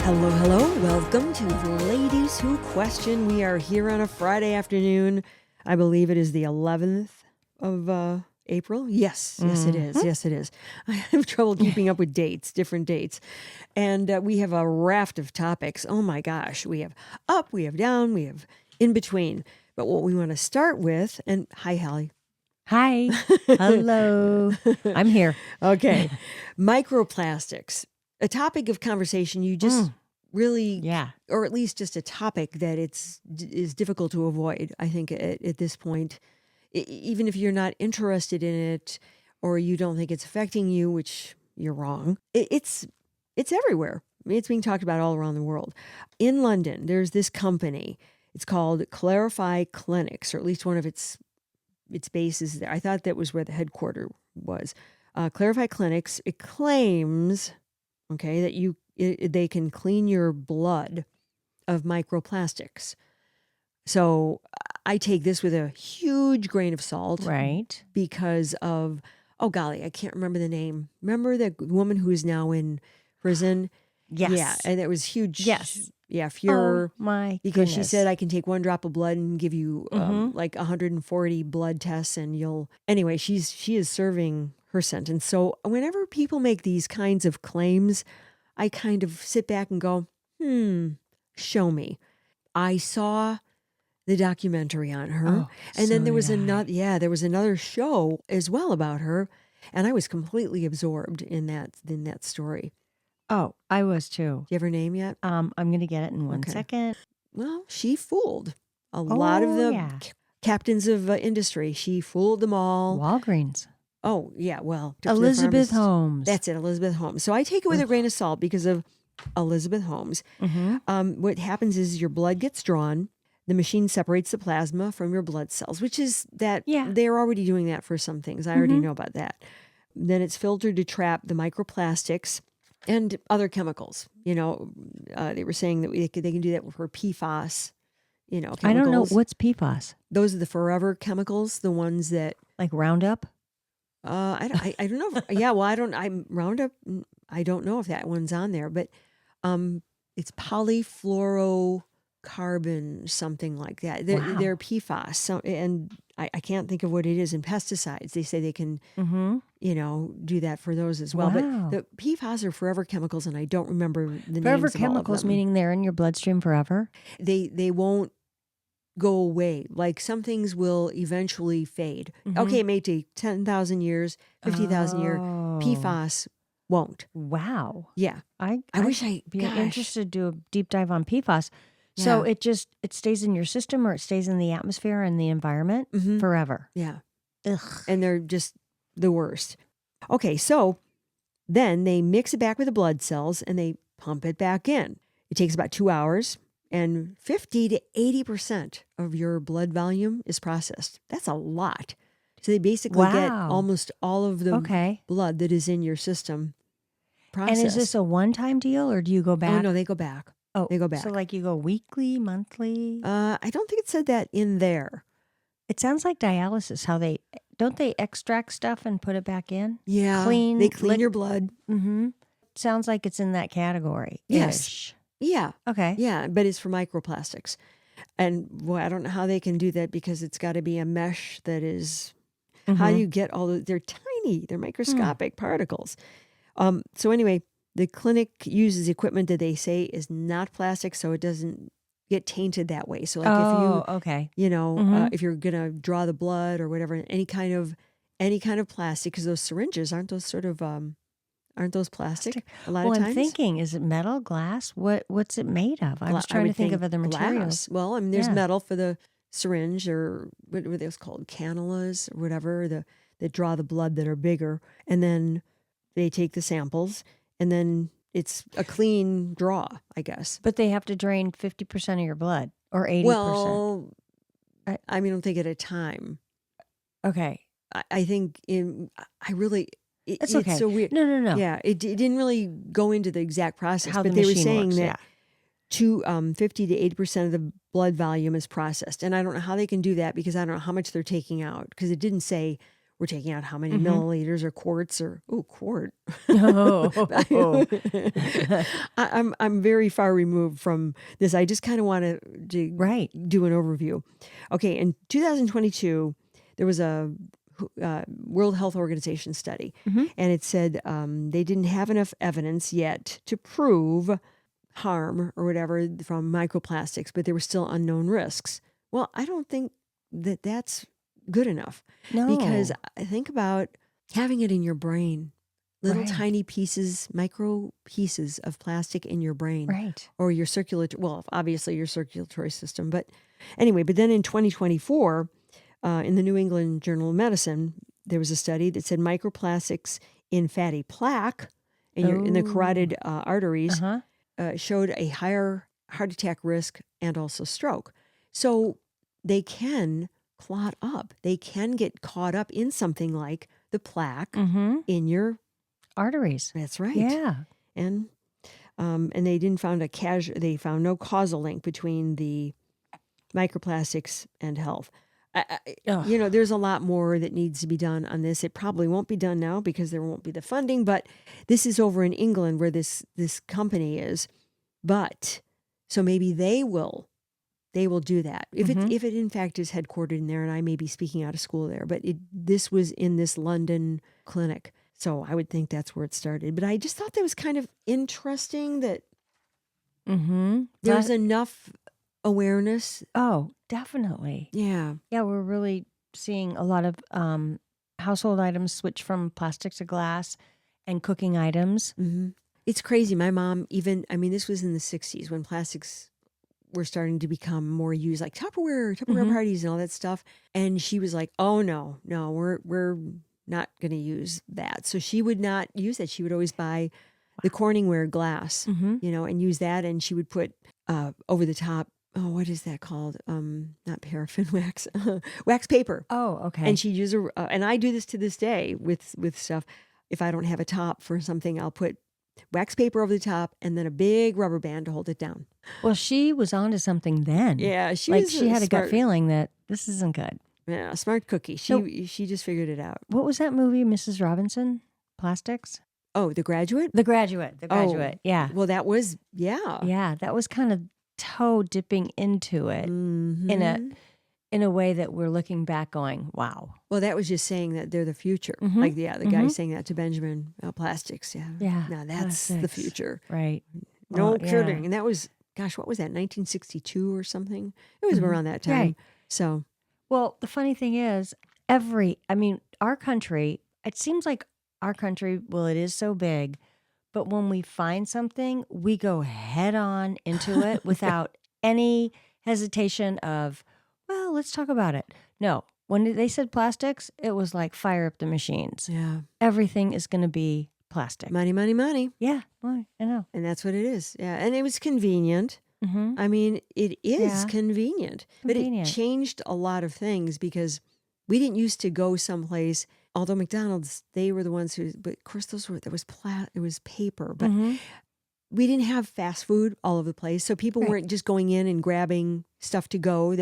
Hello, hello. Welcome to Ladies Who Question. We are here on a Friday afternoon. I believe it is the 11th of April. Yes, it is. Yes, it is. I have trouble keeping up with dates, different dates. And we have a raft of topics. Oh my gosh. We have up, we have down, we have in between. But what we want to start with, and hi, Hallie. Hi. Hello. I'm here. Okay. Microplastics. A topic of conversation you just really, or at least just a topic that is difficult to avoid, I think, at this point. Even if you're not interested in it or you don't think it's affecting you, which you're wrong, it's everywhere. I mean, it's being talked about all around the world. In London, there's this company. It's called Clarify Clinics, or at least one of its bases there. I thought that was where the headquarters was. Clarify Clinics, it claims, okay, that they can clean your blood of microplastics. So I take this with a huge grain of salt. Right. Because of, oh golly, I can't remember the name. Remember the woman who is now in prison? Yes. Yeah, and it was huge. Yes. Yeah, furor. Oh my Because goodness. she said, I can take one drop of blood and give you like 140 blood tests and anyway, she is serving her sentence. So whenever people make these kinds of claims, I kind of sit back and go, show me. I saw the documentary on her. And then there was another show as well about her. And I was completely absorbed in that story. Oh, I was too. Do you have her name yet? I'm going to get it in one second. Well, she fooled a lot of the captains of industry. She fooled them all. Walgreens. Oh, yeah. Well, Elizabeth Holmes. That's it, Elizabeth Holmes. So I take it with a grain of salt because of Elizabeth Holmes. What happens is your blood gets drawn. The machine separates the plasma from your blood cells, which is that they're already doing that for some things. I already know about that. Then it's filtered to trap the microplastics and other chemicals. They were saying that they can do that for PFAS, chemicals. I don't know. What's PFAS? Those are the forever chemicals, the ones that... Like Roundup? I don't know. Roundup, I don't know if that one's on there, but it's polyfluorocarbon, something like that. They're PFAS. So, and I can't think of what it is in pesticides. They say they can, do that for those as well. Wow. But the PFAS are forever chemicals, and I don't remember the Forever names of all of chemicals, them. meaning they're in your bloodstream forever? They won't go away. Like some things will eventually fade. Okay, it may take 10,000 years, 50,000 years. PFAS won't. Wow. Yeah. I wish I'd be interested to do a deep dive on PFAS. Yeah. So it stays in your system, or it stays in the atmosphere and the environment forever. Yeah. Ugh. And they're just the worst. Okay, so then they mix it back with the blood cells and they pump it back in. It takes about 2 hours, and 50 to 80% of your blood volume is processed. That's a lot. So they basically get almost all of the blood that is in your system processed. And is this a one-time deal, or do you go back? Oh, no, they go back. Oh, they go back. So like you go weekly, monthly? I don't think it said that in there. It sounds like dialysis, how they extract stuff and put it back in? Yeah. They clean your blood. Mm-hmm. Sounds like it's in that category. Yes. Yeah. Okay. Yeah, but it's for microplastics. And boy, I don't know how they can do that, because it's got to be a mesh that is, how do you get they're tiny, they're microscopic particles. So anyway, the clinic uses equipment that they say is not plastic, so it doesn't get tainted that way. So like if you're going to draw the blood or whatever, any kind of plastic, because those syringes, aren't those plastic a lot of times? I'm thinking, is it metal, glass? What's it made of? I was trying to think of other materials. Glass. Well, I mean, there's metal for the syringe, or what are those called? Cannulas or whatever, that draw the blood, that are bigger. And then they take the samples, and then it's a clean draw, I guess. But they have to drain 50% of your blood, or 80%. Well, I don't think at a time. Okay. I think That's okay. It's so weird. No. Yeah, it didn't really go into the exact process, How but the they were machine saying works, that 50 to 80% of the blood volume is processed. And I don't know how they can do that, because I don't know how much they're taking out, because it didn't say we're taking out how many milliliters or quarts or quart. Oh. I'm very far removed from this. I just kind of want to do an overview. Okay, in 2022, there was a World Health Organization study, and it said they didn't have enough evidence yet to prove harm or whatever from microplastics, but there were still unknown risks. Well, I don't think that that's good enough. No. Because think about having it in your brain, little tiny pieces, micro pieces of plastic in your brain. Right. Or your obviously your circulatory system. But anyway, but then in 2024, in the New England Journal of Medicine, there was a study that said microplastics in fatty plaque in the carotid arteries showed a higher heart attack risk and also stroke. So they can clot up. They can get caught up in something like the plaque in your arteries. That's right. Yeah. And they didn't found they found no causal link between the microplastics and health. There's a lot more that needs to be done on this. It probably won't be done now because there won't be the funding, but this is over in England where this company is. But so maybe they will do that. If it in fact is headquartered in there, and I may be speaking out of school there, but this was in this London clinic. So I would think that's where it started. But I just thought that was kind of interesting that there's enough awareness. Oh, definitely. Yeah. Yeah, we're really seeing a lot of household items switch from plastic to glass and cooking items. It's crazy. My mom this was in the 60s when plastics were starting to become more used, like Tupperware parties and all that stuff. And she was like, oh, no, we're not going to use that. So she would not use that. She would always buy the Corningware glass, and use that. And she would put over the top, what is that called? Not paraffin wax, wax paper. Oh, okay. And she'd use and I do this to this day with stuff. If I don't have a top for something, I'll put wax paper over the top and then a big rubber band to hold it down. Well, she was onto something then. Yeah, she had a gut feeling that this isn't good. Yeah, smart cookie. She just figured it out. What was that movie, Mrs. Robinson? Plastics? Oh, The Graduate? The Graduate. Yeah. Well, that was, Yeah, that was kind of toe dipping into it in a way that we're looking back going, wow. Well, that was just saying that they're the future. Like, the guy saying that to Benjamin, plastics. Yeah. Yeah. Now that's the future. Right. No kidding. And that was, gosh, what was that, 1962 or something? It was around that time. Right. So. Well, the funny thing is, our country, it seems like our country, well, it is so big, but when we find something, we go head on into it without any hesitation of, well, let's talk about it. No, when they said plastics, it was like fire up the machines. Yeah. Everything is going to be plastic. Money, money, money. Yeah, well, I know. And that's what it is. Yeah. And it was convenient. I mean, it is convenient, but it changed a lot of things because we didn't used to go someplace, although McDonald's, they were the ones but of course it was paper, but we didn't have fast food all over the place. So people weren't just going in and grabbing stuff to go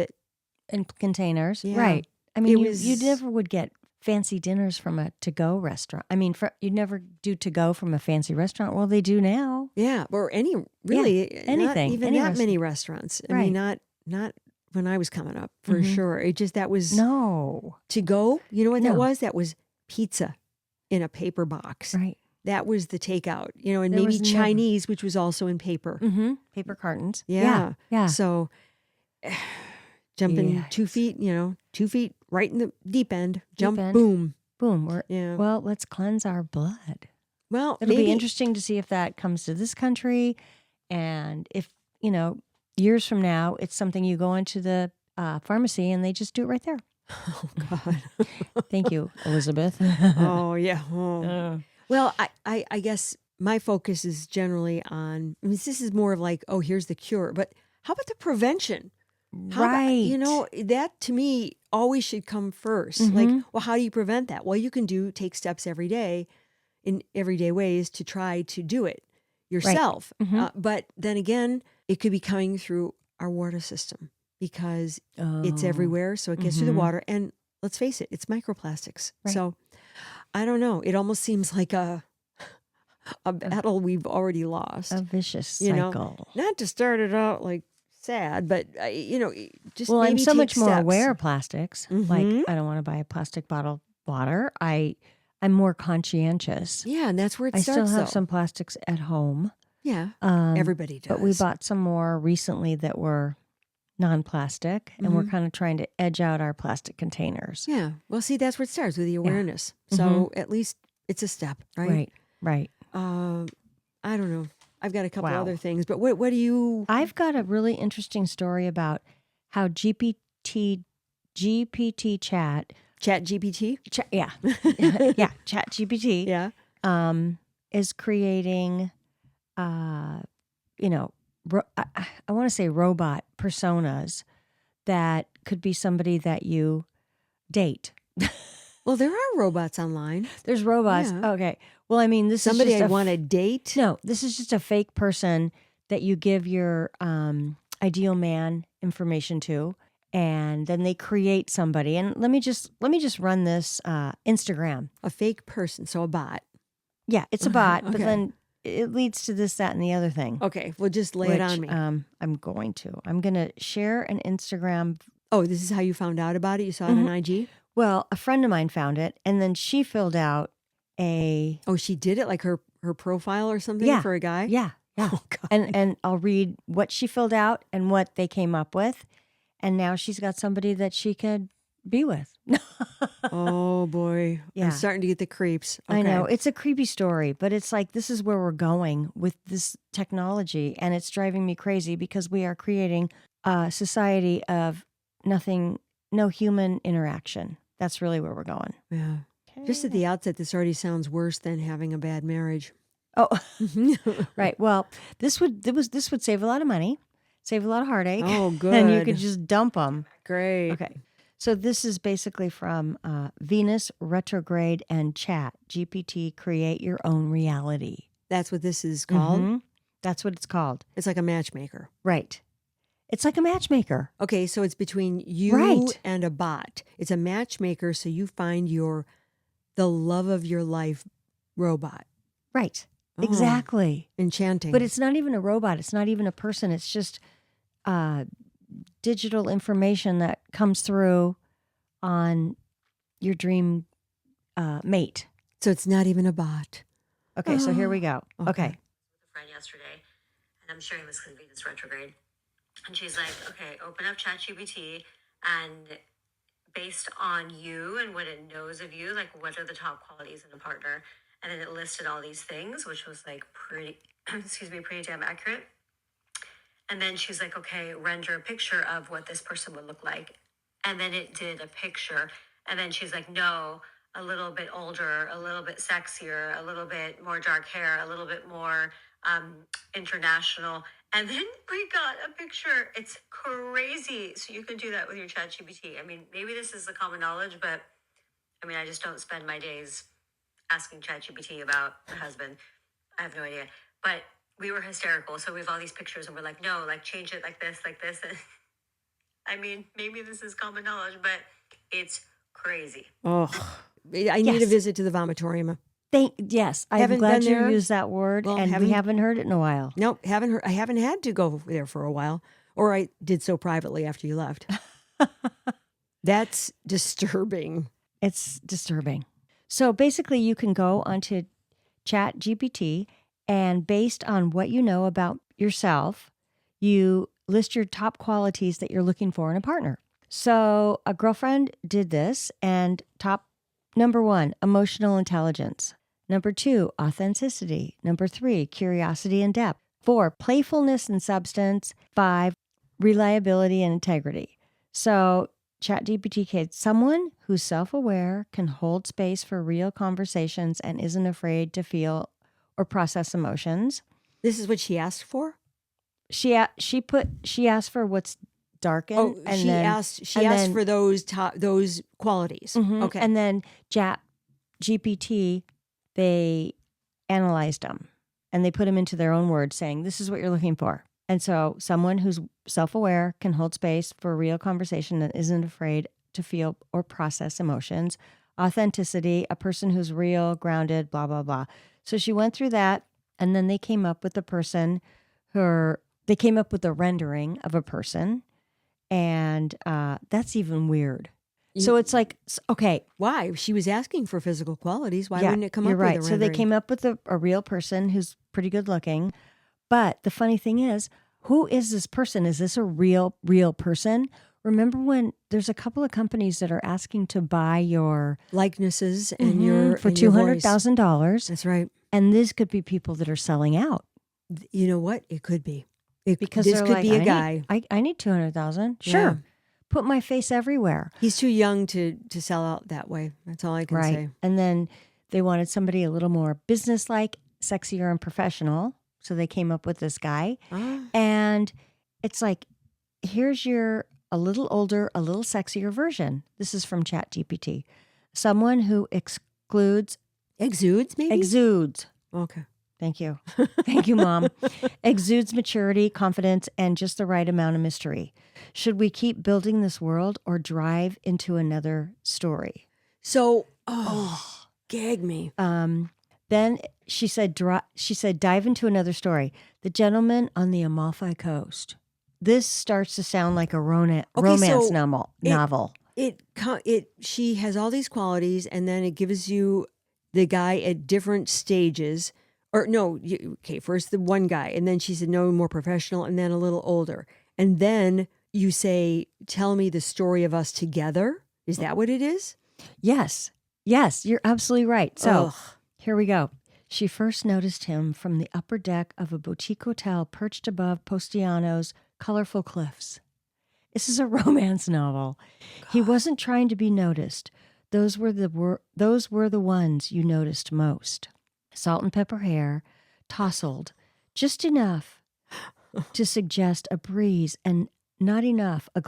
in containers. Yeah. Right. I mean, you never would get fancy dinners from a to-go restaurant. I mean, you'd never do to-go from a fancy restaurant. Well, they do now. Yeah, or anything. Not even that many restaurants. I mean, not when I was coming up, for sure. It just, that was... No. To go, you know what that was? That was pizza in a paper box. Right. That was the takeout, and maybe Chinese, which was also in paper. Paper cartons. Yeah. Yeah. So... Jumping 2 feet, 2 feet right in the deep end. Jump, boom. Boom. Well, let's cleanse our blood. Well, it'll be interesting to see if that comes to this country. And if, years from now, it's something you go into the pharmacy and they just do it right there. Oh, God. Thank you, Elizabeth. Oh, yeah. Oh. Well, I guess my focus is generally on, this is more of like, here's the cure. But how about the prevention? Right. That to me always should come first. Like, well, how do you prevent that? Well, you can take steps every day in everyday ways to try to do it yourself. Right. But then again, it could be coming through our water system because it's everywhere. So it gets through the water. And let's face it, it's microplastics. Right. So I don't know. It almost seems like a battle we've already lost. A vicious You know, cycle. not to start it out like sad, but just Well, maybe I'm so take much more steps. aware of plastics. Like, Mhm. I don't want to buy a plastic bottle of water. I'm more conscientious. Yeah, and that's where it I starts. still have though. some plastics at home. Yeah, Um, everybody does. But we bought some more recently that were non-plastic, and we're kind of trying to edge out our plastic containers. Yeah. Well, see, that's where it starts with the awareness. Mhm. So at least it's a step, right? Right. I don't know. I've got a couple Wow. other things, but what do you? I've got a really interesting story about how GPT chat, ChatGPT? yeah, Chat GPT, Yeah. is creating, I want to say robot personas that could be somebody that you date. Well, there are robots online. There's robots. Yeah. Okay. Well, I mean, this Somebody is just I want to date. No, this is just a fake person that you give your ideal man information to, and then they create somebody. And let me just run this Instagram. A fake person, so a bot. Yeah, it's a bot, but Okay. then it leads to this, that, and the other thing. Okay, well, just lay it on me. I'm going to share an Instagram. Oh, this is how you found out about it? You saw it on IG? Well, a friend of mine found it, and then she filled out a... Oh, she did it? Like her profile or something for a guy? Yeah. Oh, God. And I'll read what she filled out and what they came up with. And now she's got somebody that she could be with. Oh, boy. Yeah. I'm starting to get the creeps. Okay. I know. It's a creepy story, but it's like, this is where we're going with this technology. And it's driving me crazy because we are creating a society of no human interaction. That's really where we're going. Yeah. Just at the outset, this already sounds worse than having a bad marriage. Oh, right. Well, this would save a lot of money, save a lot of heartache. Oh, good. And you could just dump them. Great. Okay. So this is basically from Venus retrograde and Chat GPT. Create your own reality. That's what this is called? Mhm. That's what it's called. It's like a matchmaker. Right. It's like a matchmaker. Okay, so it's between you and a bot. It's a matchmaker, so you find the love of your life robot. Right. Oh, Exactly. enchanting. But it's not even a robot. It's not even a person. It's just digital information that comes through on your dream mate. So it's not even a bot. Okay, so here we go. Okay. Friend yesterday, and I'm sharing this because Venus retrograde, and she's like, "Okay, open up ChatGPT, and based on you and what it knows of you, like what are the top qualities in a partner?" And then it listed all these things, which was like pretty, pretty damn accurate. And then she's like, "Okay, render a picture of what this person would look like," and then it did a picture, and then she's like, "No, a little bit older, a little bit sexier, a little bit more dark hair, a little bit more international." And then we got a picture. It's crazy. So you can do that with your ChatGPT. I mean, maybe this is the common knowledge, but I mean, I just don't spend my days asking ChatGPT about my husband. I have no idea. But we were hysterical. So we have all these pictures and we're like, no, like change it like this, like this. And I mean, maybe this is common knowledge, but it's crazy. Oh, I need a visit to the vomitorium. Yes, I'm Haven't glad been you there. used that word, Well, and we haven't heard it in a while. Nope, haven't heard. I haven't had to go there for a while, or I did so privately after you left. That's disturbing. It's disturbing. So basically, you can go onto Chat GPT, and based on what you know about yourself, you list your top qualities that you're looking for in a partner. So a girlfriend did this, and number 1, emotional intelligence. Number 2, authenticity. Number 3, curiosity and depth. 4, playfulness and substance. 5, reliability and integrity. So ChatGPT kids, someone who's self-aware, can hold space for real conversations and isn't afraid to feel or process emotions. This is what she asked for? She asked for what's darkened. Oh, and she then, asked then, for those qualities. Okay. And then GPT, they analyzed them and they put them into their own words saying, this is what you're looking for. And so someone who's self-aware, can hold space for a real conversation and isn't afraid to feel or process emotions. Authenticity, a person who's real, grounded, blah, blah, blah. So she went through that, and then they came up with they came up with a rendering of a person, and that's even weird. So it's like, okay. Why? She was asking for physical qualities. Why Yeah, wouldn't it come you're up right. with a So they rendering? came up with a real person who's pretty good looking. But the funny thing is, who is this person? Is this a real person? Remember when there's a couple of companies that are asking to buy your likenesses and your for and your voice. $200,000. That's right. And this could be people that are selling out. You know what? It could be. Because this they're could like, be a guy. I need 200,000. Sure. Yeah. Put my face everywhere. He's too young to sell out that way. That's all I can say. And then they wanted somebody a little more businesslike, sexier, and professional. So they came up with this guy. And it's like, here's your a little older, a little sexier version. This is from ChatGPT. Someone who exudes, maybe? Exudes. Okay. Thank you. Thank you, Mom. Exudes maturity, confidence, and just the right amount of mystery. Should we keep building this world or drive into another story? So, gag me. Then she said, dive into another story. The Gentleman on the Amalfi Coast. This starts to sound like a romance novel. She has all these qualities, and then it gives you the guy at different stages. Or no, first the one guy, and then she said no, more professional, and then a little older. And then you say, tell me the story of us together. Is that what it is? Yes, you're absolutely right. So here we go. She first noticed him from the upper deck of a boutique hotel perched above Postiano's colorful cliffs. This is a romance novel. God. He wasn't trying to be noticed. Those were the ones you noticed most. Salt and pepper hair, tousled, just enough to suggest a breeze, and not enough of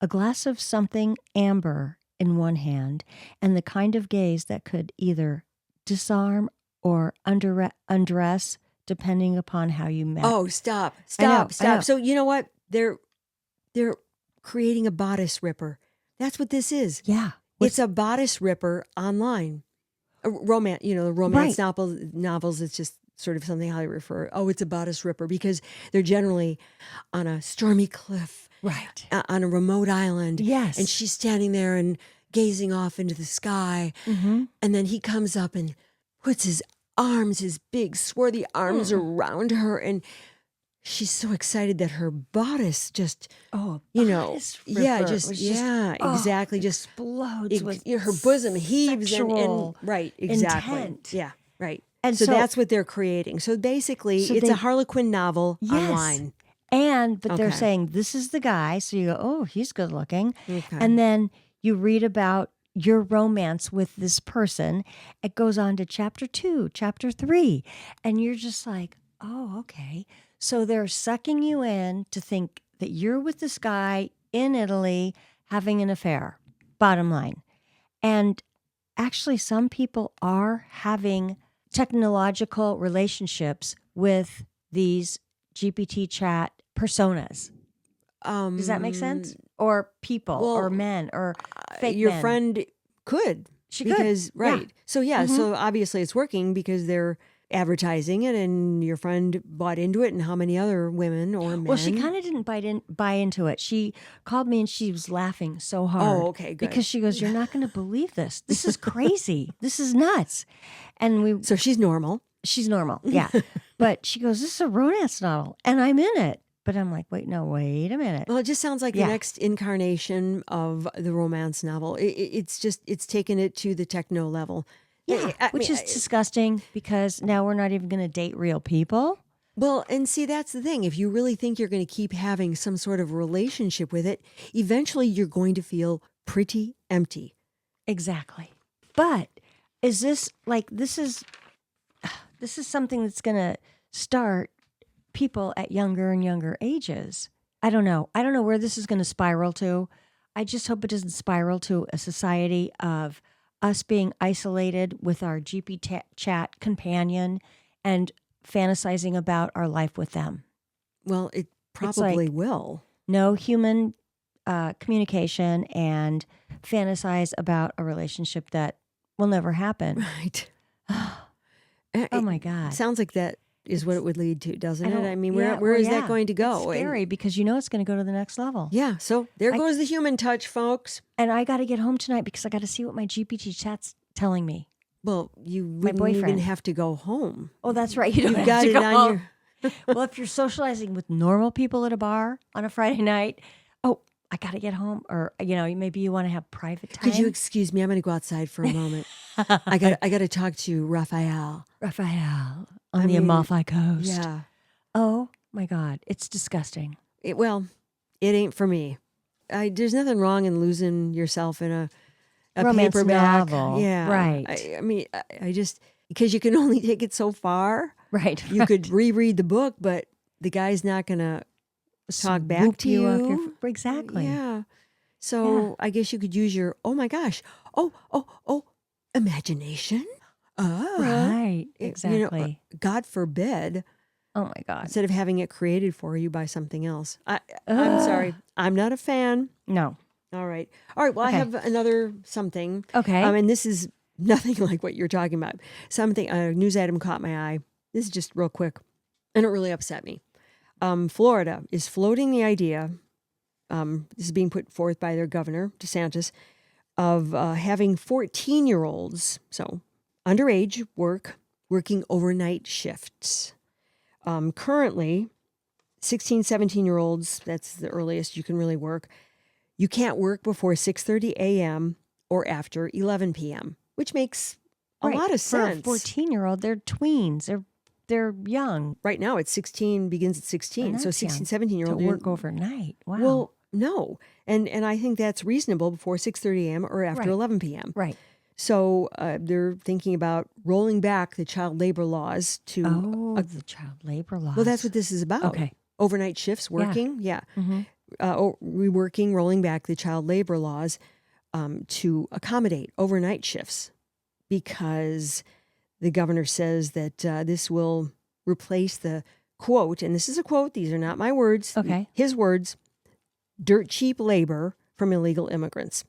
a glass of something amber in one hand, and the kind of gaze that could either disarm or undress, depending upon how you met. Oh, stop. I know. So you know what? They're creating a bodice ripper. That's what this is. Yeah. It's a bodice ripper online. A romance, the romance novels, it's just sort of something how they refer. Oh, it's a bodice ripper because they're generally on a stormy cliff. Right. On a remote island. Yes. And she's standing there and gazing off into the sky. Mm-hmm. And then he comes up and puts his big swarthy arms around her. And she's so excited that her bodice just, exactly. Just explodes with her bosom heaves and right, exactly. Intent. Yeah, right. And so that's what they're creating. So basically, it's a Harlequin novel online. But they're saying, this is the guy. So you go, oh, he's good looking. Okay. And then you read about your romance with this person. It goes on to chapter 2, chapter 3. And you're just like, oh, okay. So they're sucking you in to think that you're with this guy in Italy having an affair, bottom line. And actually, some people are having technological relationships with these GPT chat personas. Does that make sense? Or people, or men, or fake your men. friend could. She could. Right. Yeah. So, so obviously it's working because they're advertising it and your friend bought into it, and how many other women or men? Well, she kind of didn't buy into it. She called me and she was laughing so hard. Oh, okay, good. Because she goes, you're not going to believe this. This is crazy. This is nuts. And So she's normal. She's normal, yeah. But she goes, this is a romance novel, and I'm in it. But I'm like, wait a minute. Well, it just sounds like the next incarnation of the romance novel. It's taken it to the techno level. Yeah, which is disgusting because now we're not even going to date real people. Well, and see, that's the thing. If you really think you're going to keep having some sort of relationship with it, eventually you're going to feel pretty empty. Exactly. But is this this is something that's going to start people at younger and younger ages. I don't know where this is going to spiral to. I just hope it doesn't spiral to a society of us being isolated with our GP chat companion and fantasizing about our life with them. Well, it probably will. No human communication and fantasize about a relationship that will never happen. Right. Oh my God. Sounds like that is what it would lead to, doesn't it? I mean, yeah, where well, is yeah. that going to go? It's scary because you know it's going to go to the next level. Yeah. So there goes the human touch, folks. And I got to get home tonight because I got to see what my GPT chat's telling me. Well, you wouldn't even have to go home. Oh, that's right. You don't You've have got to it go on home. your... Well, if you're socializing with normal people at a bar on a Friday night, oh, I got to get home. Or, maybe you want to have private time. Could you excuse me? I'm going to go outside for a moment. I got to talk to Raphael. Raphael on the Amalfi Coast. Yeah. Oh, my God. It's disgusting. It ain't for me. There's nothing wrong in losing yourself in a romance paperback novel. Yeah. Right. I mean, I just, because you can only take it so far. Right. You could reread the book, but the guy's not going to talk back to you. Exactly. Yeah. So I guess you could use your, oh my gosh. Oh, imagination. Right. Exactly. God forbid. Oh my God. Instead of having it created for you by something else. I'm sorry. I'm not a fan. No. All right. Well, I have another something. Okay. And this is nothing like what you're talking about. Something, a news item caught my eye. This is just real quick. And it really upset me. Florida is floating the idea, this is being put forth by their governor, DeSantis, of having 14-year-olds, so underage, working overnight shifts. Currently, 16, 17-year-olds, that's the earliest you can really work. You can't work before 6:30 a.m. or after 11 p.m., which makes a lot of sense. For a 14-year-old, they're tweens. They're young. Right now, it's 16, begins at 16. So 16, 17-year-old. To work overnight. Wow. Well, no. And I think that's reasonable before 6:30 a.m. or after 11 p.m. Right. So they're thinking about rolling back the child labor laws to... the child labor laws. Well, that's what this is about. Okay. Overnight shifts, working. Yeah. Mm-hmm. Reworking, rolling back the child labor laws to accommodate overnight shifts because the governor says that this will replace the quote, and this is a quote, these are not my words, his words, dirt cheap labor from illegal immigrants.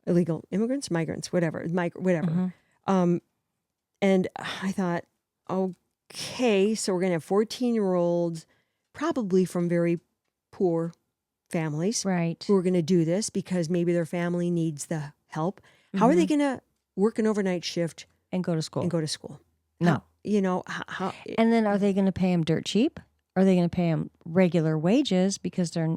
Illegal immigrants, migrants, whatever. Mm-hmm. And I thought, okay, so we're going to have 14-year-olds, probably from very poor families, right, who are going to do this because maybe their family needs the help. How are they going to work an overnight shift and go to school? No. How and then are they going to pay them dirt cheap? Are they going to pay them regular wages because they're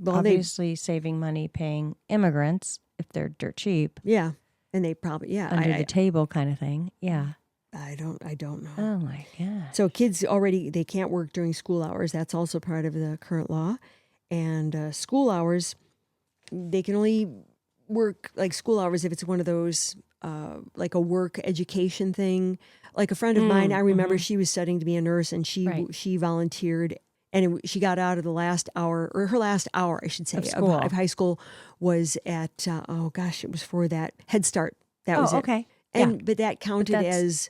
obviously saving money paying immigrants if they're dirt cheap? Yeah. And they probably, under the table kind of thing. Yeah. I don't know. Oh my God. So kids already, they can't work during school hours. That's also part of the current law. And school hours, they can only work like school hours if it's one of those, like a work education thing. Like a friend of mine, I remember she was studying to be a nurse and she volunteered and she got out of the last hour, or her last hour, I should say, of high school was at, it was for that Head Start. That was it. Okay. But that counted as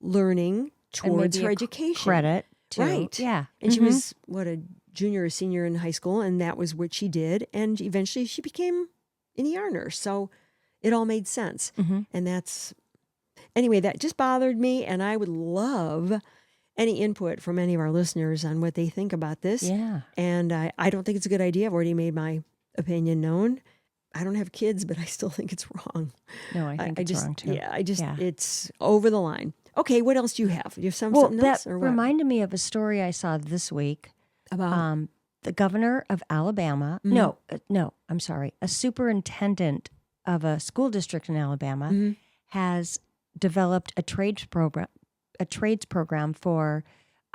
learning towards her education. Credit too. Right. Yeah. And she was, a junior or senior in high school, and that was what she did. And eventually she became an ER nurse. So it all made sense. And anyway, that just bothered me. And I would love any input from any of our listeners on what they think about this. Yeah. And I don't think it's a good idea. I've already made my opinion known. I don't have kids, but I still think it's wrong. No, I think it's wrong too. Yeah, it's over the line. Okay, what else do you have? Do you have something else? That reminded me of a story I saw this week about the governor of Alabama. No, I'm sorry. A superintendent of a school district in Alabama has developed a trades program for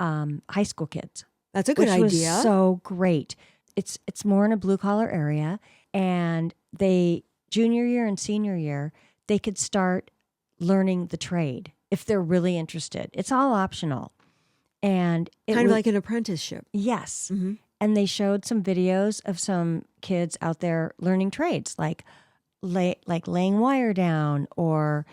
high school kids. That's a good idea. Which was so great. It's more in a blue collar area, and junior year and senior year, they could start learning the trade if they're really interested. It's all optional. And kind of like an apprenticeship. Yes. And they showed some videos of some kids out there learning trades, like laying wire down, or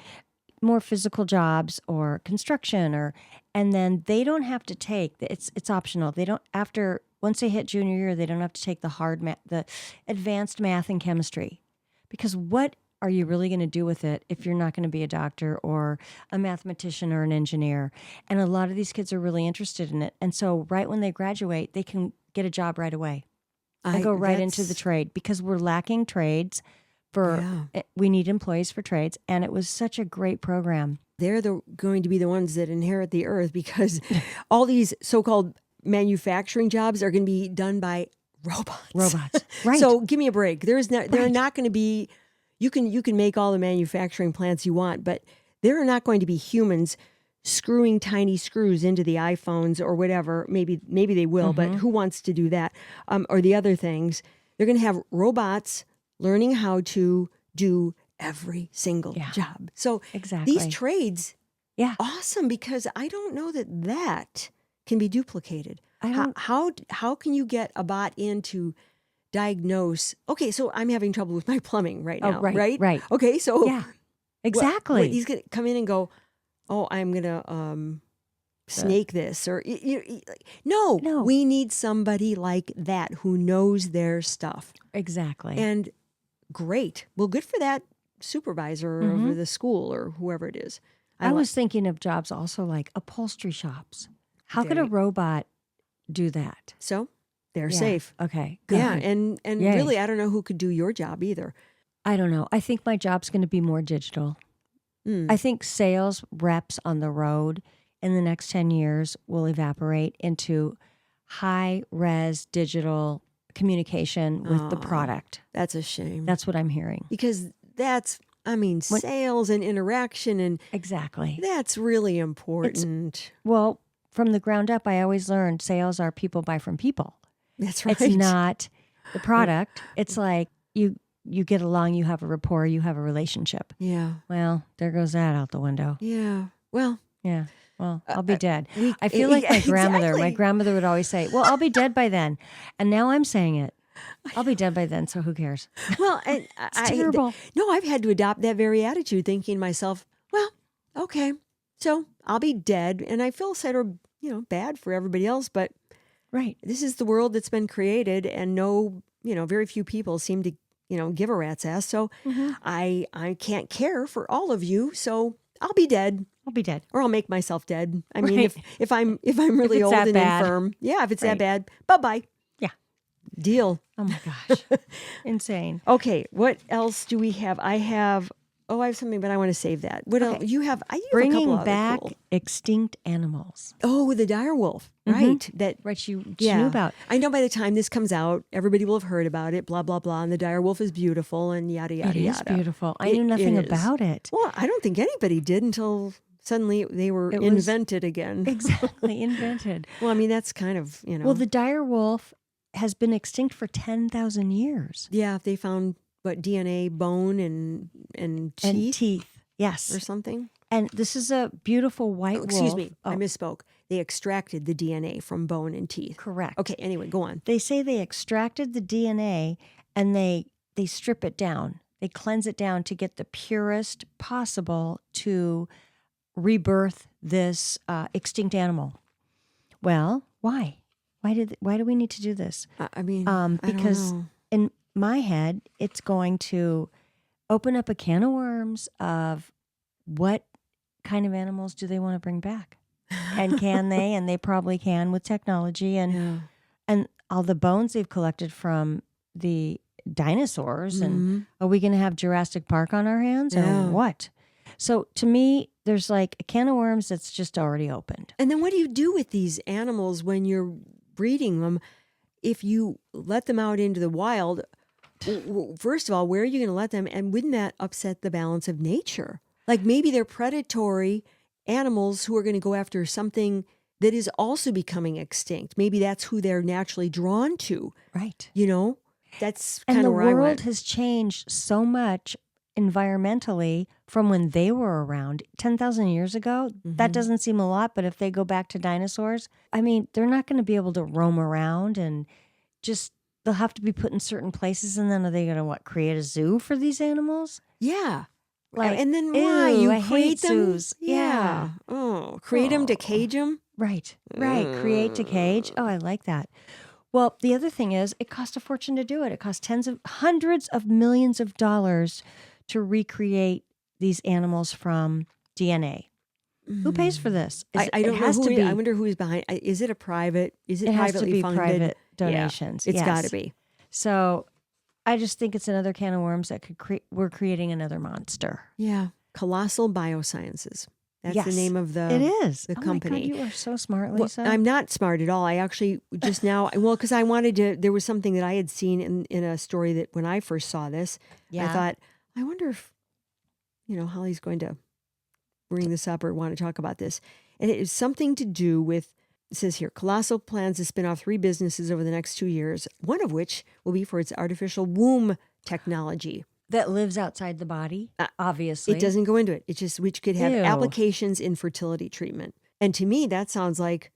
more physical jobs, or construction, and then they don't have to take, it's optional. They don't, after once they hit junior year, they don't have to take the advanced math and chemistry. Because what are you really going to do with it if you're not going to be a doctor or a mathematician or an engineer? And a lot of these kids are really interested in it. And so right when they graduate, they can get a job right away and go right into the trade, because we're lacking trades we need employees for trades. And it was such a great program. They're going to be the ones that inherit the earth, because all these so-called manufacturing jobs are going to be done by robots. Right. So give me a break. They're not going to be, you can make all the manufacturing plants you want, but there are not going to be humans screwing tiny screws into the iPhones or whatever. Maybe they will, but who wants to do that? Or the other things. They're going to have robots learning how to do every single job. So these trades, awesome, because I don't know that can be duplicated. How can you get a bot in to diagnose? Okay, so I'm having trouble with my plumbing right now, right? Okay, so exactly. He's going to come in and go, oh, I'm going to snake this, or no, we need somebody like that who knows their stuff. Exactly. And great. Well, good for that supervisor over the school or whoever it is. I was thinking of jobs also like upholstery shops. How could a robot do that? So they're safe. Okay. Good. Yeah. And really, I don't know who could do your job either. I don't know. I think my job's going to be more digital. I think sales reps on the road in the next 10 years will evaporate into high-res digital communication with the product. That's a shame. That's what I'm hearing. Because sales and interaction, and exactly, that's really important. Well, from the ground up, I always learned sales are people buy from people. That's right. It's not the product. It's like you get along, you have a rapport, you have a relationship. Yeah. Well, there goes that out the window. Yeah. Well. Yeah. Well, I'll be dead. I feel like my grandmother. Exactly. My grandmother would always say, well, I'll be dead by then. And now I'm saying it. I'll be dead by then, so who cares? Well, it's terrible. I've had to adopt that very attitude, thinking to myself, well, okay, so I'll be dead. And I feel sad or, bad for everybody else. But this is the world that's been created, and very few people seem to, give a rat's ass. So I can't care for all of you. So I'll be dead. I'll be dead. Or I'll make myself dead. I mean, if I'm really old and infirm. Yeah, if it's that bad, bye-bye. Yeah. Deal. Oh my gosh. Insane. Okay, what else do we have? I have something, but I want to save that. What else? You have a couple Bringing other back cool. extinct animals. Oh, the DireWolf. Right. Right, you knew about. I know by the time this comes out, everybody will have heard about it, blah, blah, blah. And the DireWolf is beautiful and yada, yada, yada. It is beautiful. I knew nothing about it. Well, I don't think anybody did until suddenly they were invented again. Exactly, invented. Well, I mean, that's kind of, Well, the DireWolf has been extinct for 10,000 years. Yeah, they found, DNA, bone, and teeth? And teeth, yes. Or something? And this is a beautiful white wolf. Excuse me, I misspoke. They extracted the DNA from bone and teeth. Correct. Okay, anyway, go on. They say they extracted the DNA and they strip it down. They cleanse it down to get the purest possible to rebirth this extinct animal. Well, why? Why do we need to do this? I mean, because I don't know. In my head, it's going to open up a can of worms of what kind of animals do they want to bring back, and can they? And they probably can with technology and all the bones they've collected from the dinosaurs. And are we going to have Jurassic Park on our hands or what? So to me, there's like a can of worms that's just already opened. And then what do you do with these animals when you're breeding them? If you let them out into the wild, first of all, where are you going to let them? And wouldn't that upset the balance of nature? Like maybe they're predatory animals who are going to go after something that is also becoming extinct. Maybe that's who they're naturally drawn to. Right. That's kind of where I went. And the world has changed so much environmentally from when they were around 10,000 years ago. That doesn't seem a lot, but if they go back to dinosaurs, I mean, they're not going to be able to roam around, and just they'll have to be put in certain places. And then are they going to create a zoo for these animals? Yeah. Like, and then why you I create hate them? zoos. Yeah. Oh, create them to cage them. Right. Create to cage. Oh, I like that. Well, the other thing is it costs a fortune to do it. It costs hundreds of millions of dollars to recreate these animals from DNA. Who pays for this? I don't know who. I wonder who is behind. Is it a private? Is it has to privately be funded? private donations. Yeah, it's yes. got to be. So I just think it's another can of worms that we're creating another monster. Yeah. Colossal Biosciences. That's yes, the name of the it is. the company. My God, you are so smart, Lisa. Well, I'm not smart at all. I actually just now, because I wanted to, there was something that I had seen in a story that when I first saw this, I thought, I wonder if, Holly's going to bring this up or want to talk about this. And it is something to do with, it says here, Colossal plans to spin off 3 businesses over the next 2 years, one of which will be for its artificial womb technology. That lives outside the body, obviously. It doesn't go into it. It's just, which could have Ew. applications in fertility treatment. And to me, that sounds like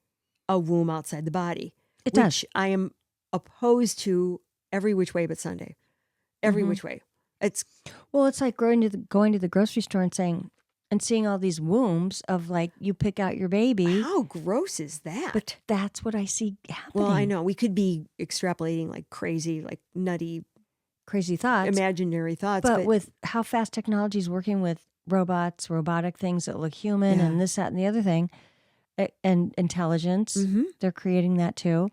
a womb outside the body. It does. Which I am opposed to every which way but Sunday. Every which way. It's like going to the grocery store and seeing all these wombs of like you pick out your baby. How gross is that? But that's what I see happening. Well, I know. We could be extrapolating like crazy, like nutty, crazy thoughts. Imaginary thoughts. But with how fast technology is working with robots, robotic things that look human and this, that, and the other thing, and intelligence, they're creating that too.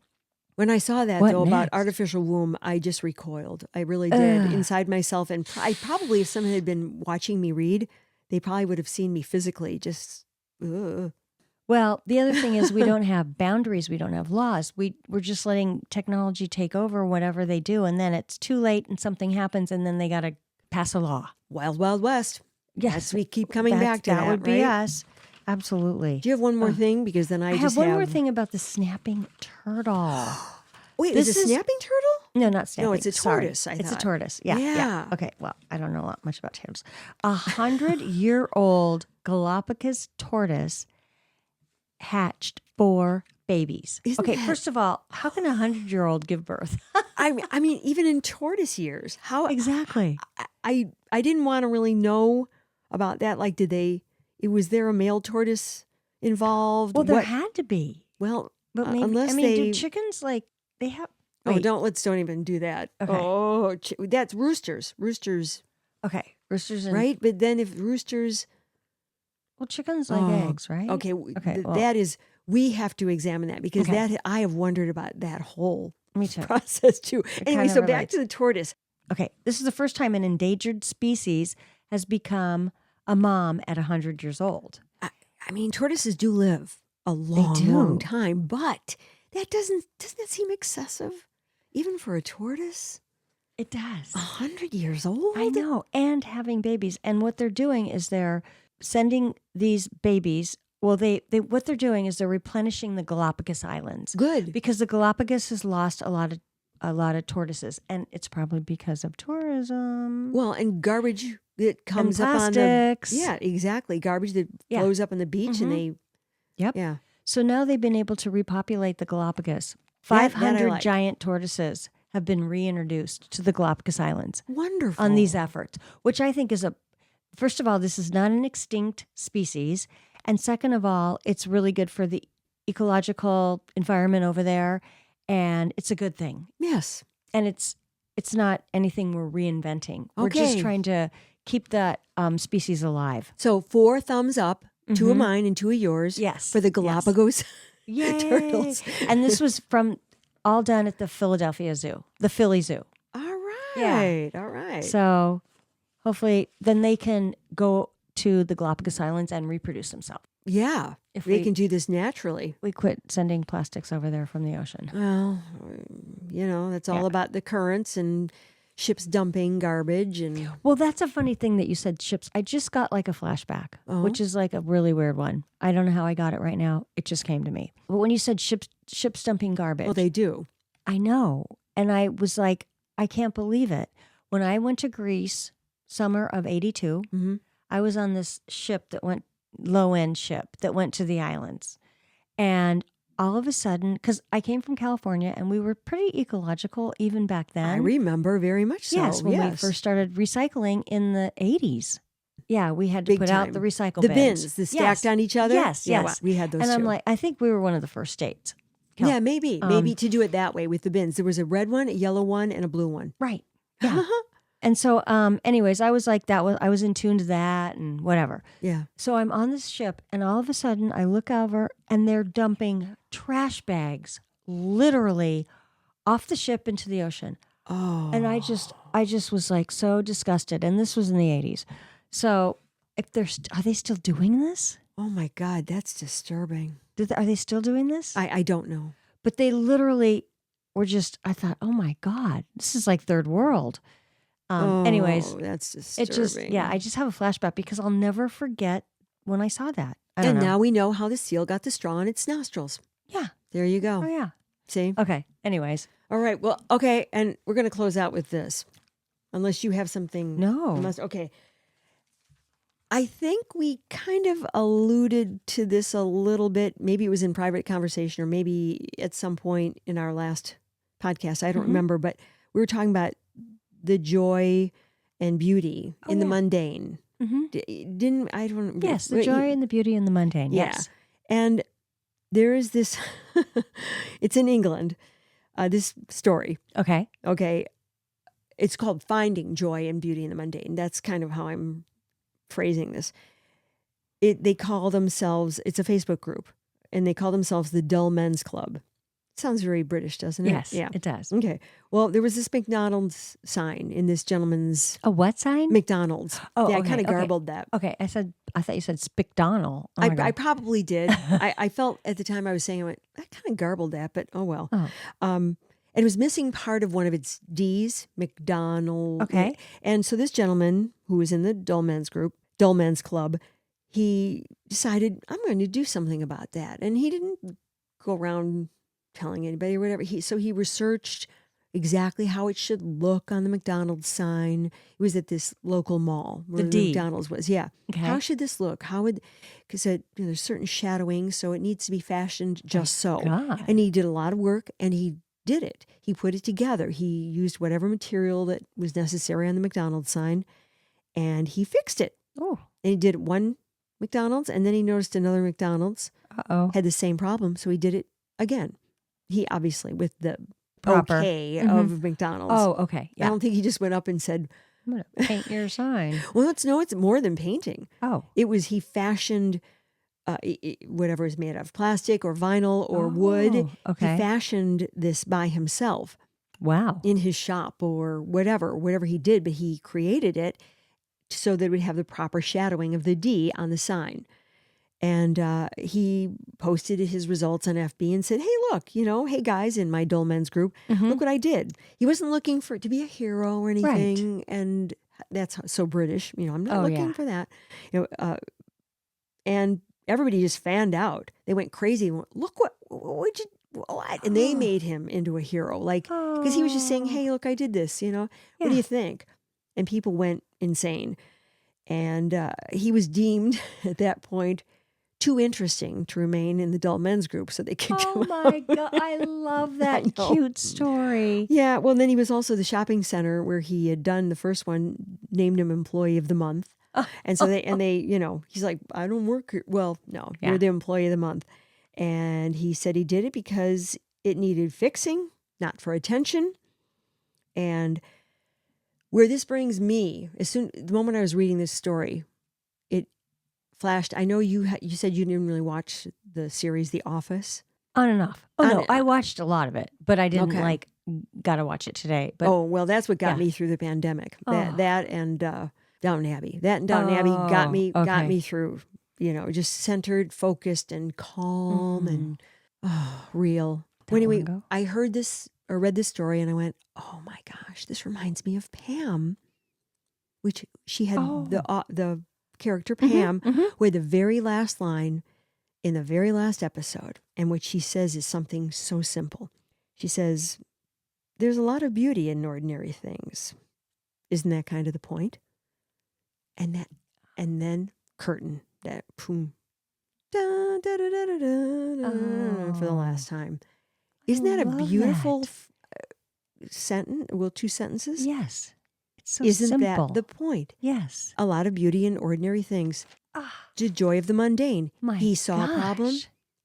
When I saw that, about artificial womb, I just recoiled. I really did inside myself. And I probably, if someone had been watching me read, they probably would have seen me physically just, ugh. Well, the other thing is we don't have boundaries. We don't have laws. We're just letting technology take over whatever they do. And then it's too late and something happens and then they got to pass a law. Wild, Wild West. Yes. We keep coming back to that, that would be right? us. Absolutely. Do you have one more thing? Because then I just have one more thing about the snapping turtle. Wait, is it a snapping turtle? No, not snapping. No, it's a tortoise, I It's thought. a tortoise. Yeah. Yeah. Okay, well, I don't know much about turtles. 100-year-old Galapagos tortoise hatched 4 babies. First of all, how can a 100-year-old give birth? I mean, even in tortoise years, how exactly? I didn't want to really know about that. Like, was there a male tortoise involved? Well, there had to be. Well, but maybe, unless do chickens they have? Wait. Let's don't even do that. Okay. Oh, that's roosters. Roosters. Okay, roosters, right? But then if roosters, well, chickens lay eggs, right? Okay. That is. We have to examine that because I have wondered about that whole process too. Anyway, so back to the tortoise. Okay, this is the first time an endangered species has become a mom at 100 years old. I mean, tortoises do live a long time, but doesn't that seem excessive, even for a tortoise? It does. 100 years old? I know, and having babies. And what they're doing is they're sending these babies. Well, what they're doing is they're replenishing the Galapagos Islands. Good, because the Galapagos has lost a lot of tortoises, and it's probably because of tourism. Well, and garbage that comes up on the exactly garbage that flows up on the beach, and they So now they've been able to repopulate the Galapagos. 500 giant tortoises have been reintroduced to the Galapagos Islands. Wonderful on these efforts, which I think is first of all, this is not an extinct species. And second of all, it's really good for the ecological environment over there. And it's a good thing. Yes. And it's not anything we're reinventing. We're just trying to keep that species alive. So 4 thumbs up, 2 of mine and 2 of yours. Yes. For the Galapagos turtles. And this was all done at the Philadelphia Zoo, the Philly Zoo. All right. All right. So hopefully then they can go to the Galapagos Islands and reproduce themselves. Yeah. If they can do this naturally. We quit sending plastics over there from the ocean. Well, that's all about the currents and ships dumping garbage. And well, that's a funny thing that you said, ships. I just got like a flashback, which is like a really weird one. I don't know how I got it right now. It just came to me. But when you said ships dumping garbage. Well, they do. I know. And I was like, I can't believe it. When I went to Greece, summer of 82, I was on this ship that went low-end ship that went to the islands. And all of a sudden, because I came from California and we were pretty ecological even back then. I remember very much so. Yes, when we first started recycling in the 80s. Yeah, we had to put out the recycle bins. The bins, stacked on each other? Yes. We had those and too. I'm like, I think we were one of the first states. Yeah, maybe to do it that way with the bins. There was a red one, a yellow one, and a blue one. Right. Yeah. And so, anyways, I was like, I was in tune to that and whatever. Yeah. So I'm on this ship, and all of a sudden I look over, and they're dumping trash bags literally off the ship into the ocean. Oh. And I just was like so disgusted. And this was in the 80s. So if are they still doing this? Oh my God, that's disturbing. Are they still doing this? I don't know. But they literally were I thought, oh my God, this is like third world. Anyways, that's disturbing. I just have a flashback because I'll never forget when I saw that. I don't And know. now we know how the seal got the straw in its nostrils. Yeah. There you go. Oh, yeah. See? Okay. Anyways. All right. Well, okay. And we're going to close out with this. Unless you have something. No. Okay. I think we kind of alluded to this a little bit. Maybe it was in private conversation or maybe at some point in our last podcast. I don't remember. But we were talking about the joy and beauty in the mundane. Mm-hmm. Yes, the joy and the beauty in the mundane. Yeah. Yes. And there is this, it's in England, this story. Okay. Okay. It's called Finding Joy and Beauty in the Mundane. That's kind of how I'm phrasing this. They call themselves, it's a Facebook group, and they call themselves the Dull Men's Club. Sounds very British, doesn't it? Yes, it does. Okay. Well, there was this McDonald's sign in this gentleman's... A what sign? McDonald's. Oh, yeah, okay, I kind of garbled that. Okay, I thought you said Spickdonald. Oh I probably did. I felt at the time I was saying, I kind of garbled that, but oh well. And it was missing part of one of its D's, McDonald. Okay. And so this gentleman who was in the Dull Men's Club, he decided, I'm going to do something about that. And he didn't go around telling anybody or whatever. So he researched exactly how it should look on the McDonald's sign. It was at this local mall where The D. McDonald's was. Yeah. Okay. How should this look? Because there's certain shadowing, so it needs to be fashioned just so. God. And he did a lot of work, and he did it. He put it together. He used whatever material that was necessary on the McDonald's sign, and he fixed it. Oh. And he did one McDonald's, and then he noticed another McDonald's had the same problem, so he did it again. He obviously, with the Proper. okay of McDonald's. Oh, okay. Yeah. I don't think he just went up and said, I'm going to paint your sign. well, it's more than painting. Oh. He fashioned whatever is made out of plastic or vinyl or wood. Okay. He fashioned this by himself. Wow. In his shop or whatever he did, but he created it so that it would have the proper shadowing of the D on the sign. And he posted his results on FB and said, hey, look, hey, guys, in my Dull Men's group, look what I did. He wasn't looking to be a hero or anything. Right. And that's so British. I'm not looking for that. And everybody just fanned out. They went crazy. And went, look what? And they made him into a hero. Because he was just saying, hey, look, I did this. What do you think? And people went insane. And he was deemed at that point too interesting to remain in the Dull Men's group, so they kicked him out. Oh my God, I love that cute story. Yeah, well, then he was also the shopping center where he had done the first one, named him Employee of the Month. And so they, he's like, I don't work here. Well, no, you're the Employee of the Month. And he said he did it because it needed fixing, not for attention. And where this brings me, the moment I was reading this story, flashed. I know you said you didn't really watch the series The Office. On and off. I watched a lot of it, but I didn't gotta watch it today. But well, that's what got me through the pandemic. That and Downton Abbey. That and Downton Abbey got me through. Just centered, focused, and calm and real. Anyway, I heard this or read this story, and I went, "Oh my gosh, this reminds me of Pam," which she had the character Pam, who had the very last line in the very last episode, and what she says is something so simple. She says, there's a lot of beauty in ordinary things. Isn't that kind of the point? And then curtain, that boom, da, da, da, da, da, da, for the last time. Isn't that a beautiful sentence? Well, two sentences? Yes. So Isn't simple. that the point? Yes. A lot of beauty in ordinary things. The joy of the mundane. He saw a problem.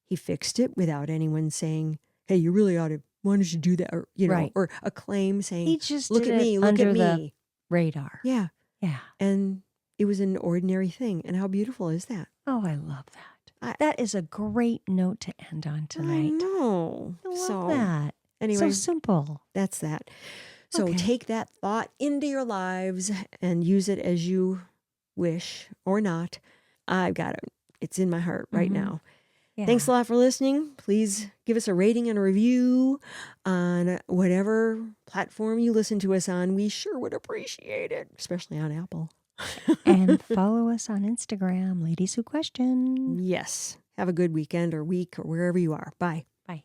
He fixed it without anyone saying, hey, you really ought to, why don't you do that? Or, Right. or a claim saying, He just look did at it me, look under at the me. radar. Yeah. Yeah. And it was an ordinary thing. And how beautiful is that? Oh, I love that. That is a great note to end on tonight. I know. I love that. Anyway, so simple. That's that. So Okay. take that thought into your lives and use it as you wish or not. I've got it. It's in my heart right now. Yeah. Thanks a lot for listening. Please give us a rating and a review on whatever platform you listen to us on. We sure would appreciate it, especially on Apple. And follow us on Instagram, Ladies Who Question. Yes. Have a good weekend or week or wherever you are. Bye. Bye.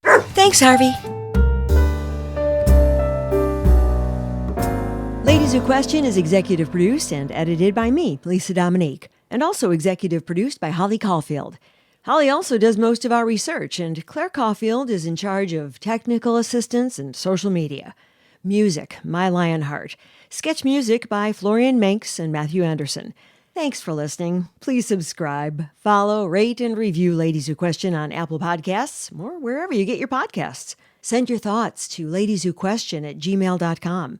Thanks, Harvey. Ladies Who Question is executive produced and edited by me, Lisa Dominique, and also executive produced by Holly Caulfield. Holly also does most of our research, and Claire Caulfield is in charge of technical assistance and social media. Music, My Lionheart. Sketch music by Florian Manx and Matthew Anderson. Thanks for listening. Please subscribe, follow, rate, and review Ladies Who Question on Apple Podcasts or wherever you get your podcasts. Send your thoughts to ladieswhoquestion@gmail.com.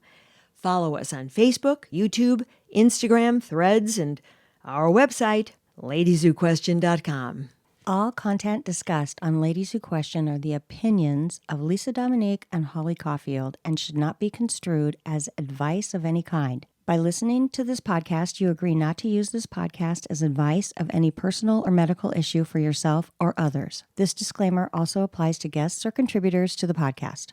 Follow us on Facebook, YouTube, Instagram, Threads, and our website, ladieswhoquestion.com. All content discussed on Ladies Who Question are the opinions of Lisa Dominique and Holly Caulfield and should not be construed as advice of any kind. By listening to this podcast, you agree not to use this podcast as advice of any personal or medical issue for yourself or others. This disclaimer also applies to guests or contributors to the podcast.